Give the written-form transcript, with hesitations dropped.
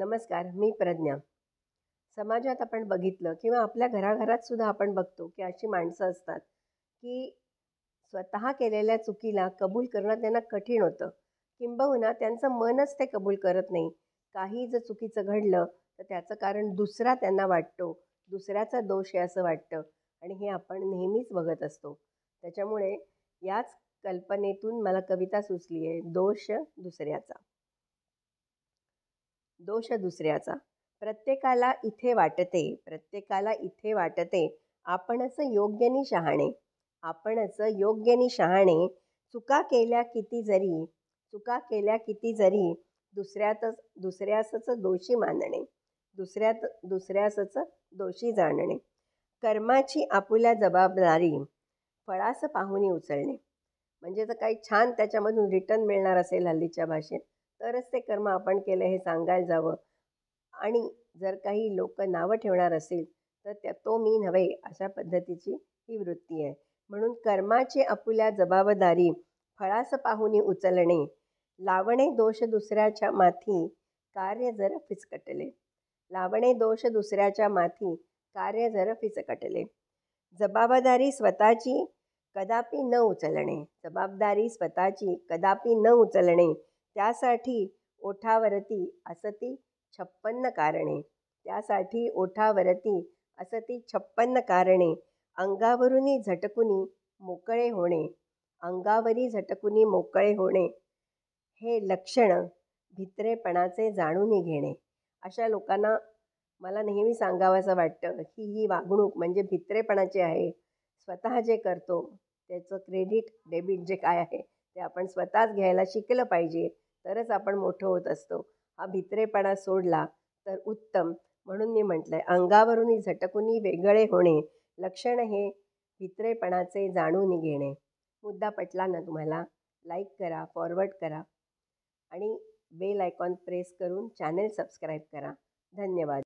नमस्कार, मी प्रज्ञा. समाजात आपण बघितलं किंवा आपल्या घराघरात सुद्धा आपण बघतो, की अशी माणसं असतात, की स्वतः केलेल्या चुकीला कबूल करणं त्यांना कठीण होतं. किंबहुना त्यांचं मनच ते कबूल करत नाही. काही जर चुकीचं घडलं, तर त्याचं कारण दुसरा त्यांना वाटतो. दुसऱ्याचा दोष आहे असं वाटतं आणि हे आपण नेहमीच बघत असतो. त्याच्यामुळे याच कल्पनेतून मला कविता सुचली आहे, दोष दुसऱ्याचा. दोष दुसऱ्याचा. प्रत्येकाला इथे वाटते, आपणच योग्य नि शहाणे. आपणच योग्य नि शहाणे. चुका केल्या किती जरी, चुका केल्या किती जरी, दुसऱ्यासच दोषी मानणे. दुसऱ्यासच दोषी जाणणे. कर्माची आपुल्या जबाबदारी, फळास पाहुणी उचलणे. म्हणजे जर काही छान त्याच्यामधून रिटर्न मिळणार असेल हल्लीच्या भाषेत, तरच ते कर्म आपण केलं हे सांगायला जावं. आणि जर काही लोक नावं ठेवणार असेल, तर तो मी नव्हे अशा पद्धतीची ही वृत्ती आहे. म्हणून कर्माची आपुल्या जबाबदारी, फळास पाहुणी उचलणे. लावणे दोष दुसऱ्याच्या माथी, कार्य जर फिसकटले. लावणे दोष दुसऱ्याच्या माथी, कार्य जर फिसकटले. जबाबदारी स्वतःची कदापि न उचलणे. जबाबदारी स्वतःची कदापि न उचलणे. त्यासाठी ओठावरती असती 56 कारणे. त्यासाठी ओठावरती असती 56 कारणे. अंगावरुनी झटकुनी मोकळे होणे. अंगावरी झटकुनी मोकळे होणे. हे लक्षण भित्रेपणाचे जाणून घेणे. अशा लोकांना मला नेहमी सांगावंसं वाटतं की ही वागणूक म्हणजे भित्रेपणाची आहे. स्वतः जे करतो त्याचं क्रेडिट डेबिट जे काय आहे ते आपण स्वतःच घ्यायला शिकलं पाहिजे, तरच आपण मोठं होत असतो. हा भित्रेपणा सोडला तर उत्तम. म्हणून मी म्हटलं आहे, अंगावरून झटकुनी वेगळे होणे, लक्षण हे भित्रेपणाचे जाणून घेणे. मुद्दा पटला ना तुम्हाला? लाईक करा, फॉरवर्ड करा आणि बेल आयकॉन प्रेस करून चॅनेल सबस्क्राईब करा. धन्यवाद.